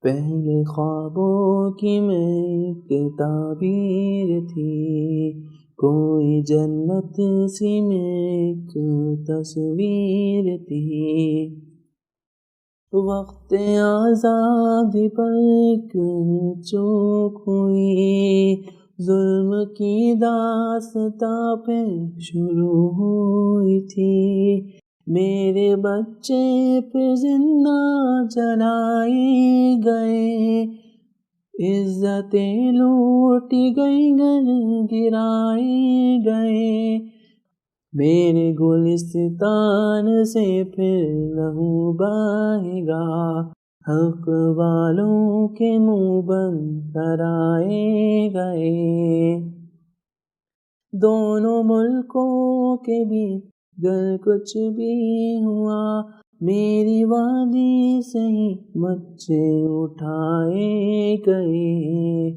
پہلے خوابوں کی میں ایک تعبیر تھی، کوئی جنت سی میں ایک تصویر تھی، وقت آزادی پر ایک چوک ہوئی، ظلم کی داستاں پہ شروع ہوئی تھی، میرے بچے پہ زندہ جلائے گئے، عزتیں لوٹی گئی، گھر گرائے گئے، میرے گلستان سے پھر لہو بہے گا، حق والوں کے منہ بند کرائے گئے، دونوں ملکوں کے بیچ گر کچھ بھی ہوا، میری وادی سے ہی بچے اٹھائے گئے،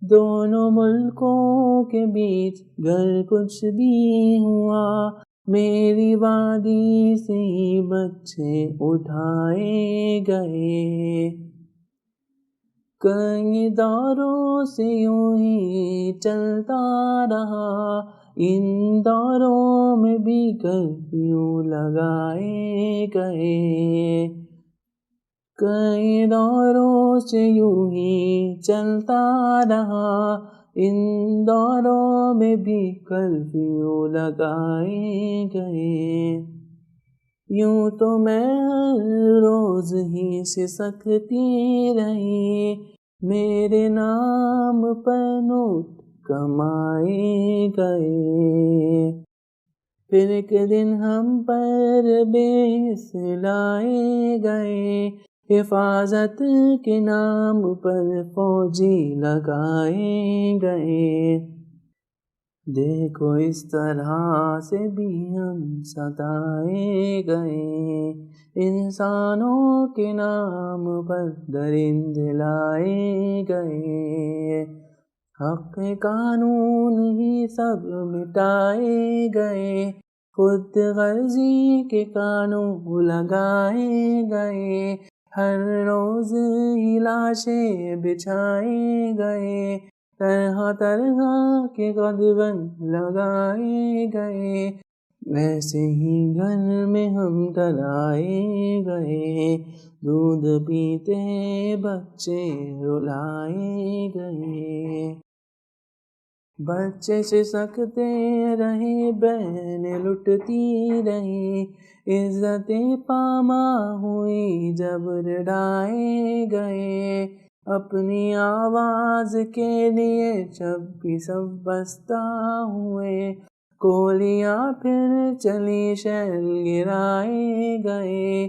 دونوں ملکوں کے بیچ گر کچھ بھی ہوا، میری وادی سے ہی بچے اٹھائے گئے، کئی دوروں سے یوں ہی چلتا رہا، ان دوروں میں بھی کرفیو لگائے گئے، کئی دوروں سے یوں ہی چلتا رہا، ان دوروں میں بھی کرفیو لگائے گئے، یوں تو میں ہر روز ہی سسکتی رہی، میرے نام پر نوٹ کمائے گئے، پھر ایک دن ہم پر بیس لائے گئے، حفاظت کے نام پر فوجی لگائے گئے، دیکھو اس طرح سے بھی ہم ستائے گئے، انسانوں کے نام پر درندے لائے گئے، حق قانون ہی سب مٹائے گئے، خود غرضی کے قانون لگائے گئے، ہر روز ہی لاشیں بچھائے گئے، طرح طرح کے قدغن لگائے گئے، ویسے ہی گھر میں ہم ڈلائے گئے، دودھ پیتے بچے رلائے گئے، بچے سسکتے رہے، بہنیں لٹتی رہی، عزتیں پامال ہوئی جب رڑائے گئے، اپنی آواز کے لیے جب بھی سب بستہ ہوئے، گولیاں پھر چلی شہر گرائے گئے،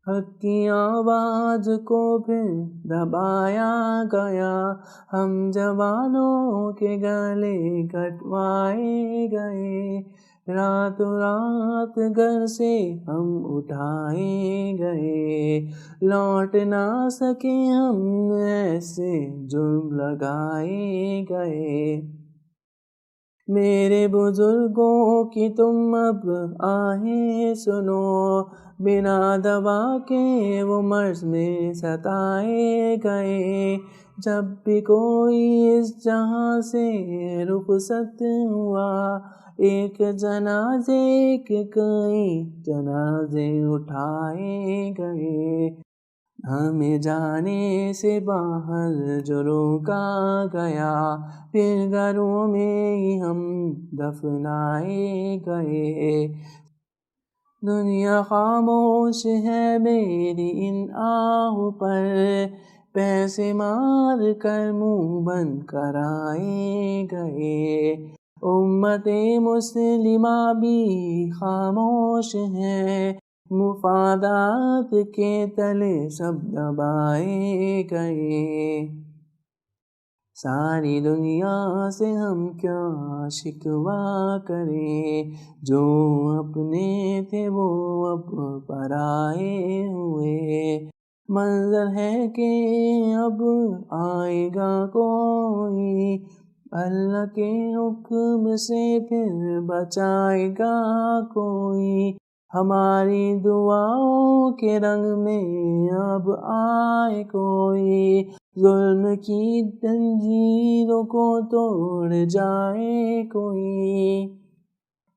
حق کی آواز کو پھر دبایا گیا، ہم جوانوں کے گلے کٹوائے گئے، راتوں رات گھر سے ہم اٹھائے گئے، لوٹ نہ سکے ہم ایسے جرم لگائے گئے، میرے بزرگوں کی تم اب آہیں سنو، بنا دوا کے وہ مرض میں ستائے گئے، جب بھی کوئی اس جہاں سے رخصت ہوا، ایک جنازے کے کئی جنازے اٹھائے گئے، ہمیں جانے سے باہر جو روکا گیا، پھر گھروں میں ہی ہم دفنائے گئے، دنیا خاموش ہے میری ان آہوں پر، پیسے مار کر منہ بند کرائے گئے، امت مسلمہ بھی خاموش ہے، مفادات کے تلے سب دبائے گئے، ساری دنیا سے ہم کیا شکوہ کریں، جو اپنے تھے وہ اب پرائے ہوئے، منظر ہے کہ اب آئے گا کوئی، اللہ کے حکم سے پھر بچائے گا کوئی، ہماری دعاؤں کے رنگ میں اب آئے کوئی، ظلم کی زنجیروں کو توڑ جائے کوئی۔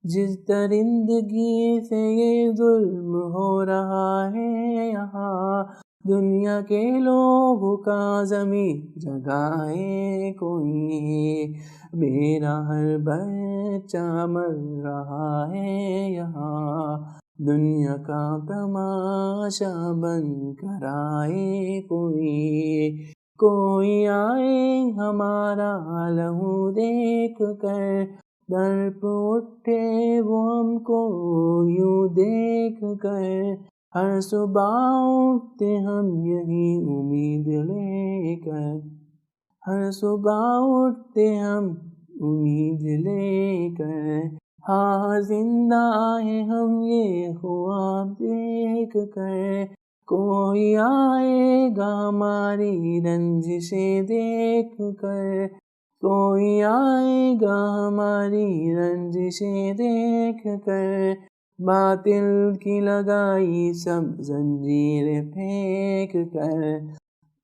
جس درندگی سے یہ ظلم ہو رہا ہے یہاں، دنیا کے لوگوں کا ضمیر جگائے کوئی۔ میرا ہر بچہ مر رہا ہے یہاں، دنیا کا تماشا بند کرائے کوئی۔ کوئی آئے ہمارا لہو دیکھ کر، تڑپ اٹھے وہ ہم کو یوں دیکھ کر۔ ہر صبح اٹھتے ہم یہی امید لے کر، ہر صبح اٹھتے ہم امید لے کر۔ ہاں زندہ ہیں ہم یہ خواب دیکھ کر، کوئی آئے گا ہماری رنجشیں دیکھ کر، کوئی آئے گا ہماری رنجشیں دیکھ کر۔ باطل کی لگائی سب زنجیریں پھینک کر،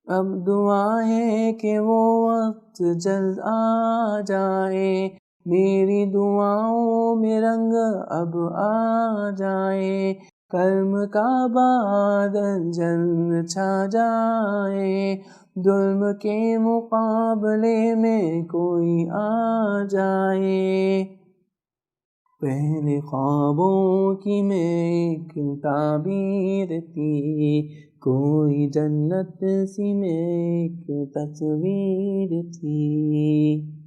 اب دعا ہے کہ وہ وقت جلد آ جائے، میری دعاؤں میں رنگ اب آ جائے، کرم کا بادل جلد چھا جائے، ظلم کے مقابلے میں کوئی آ جائے۔ پہلے خوابوں کی میں ایک تعبیر تھی، کوئی جنت سی میں ایک تصویر تھی۔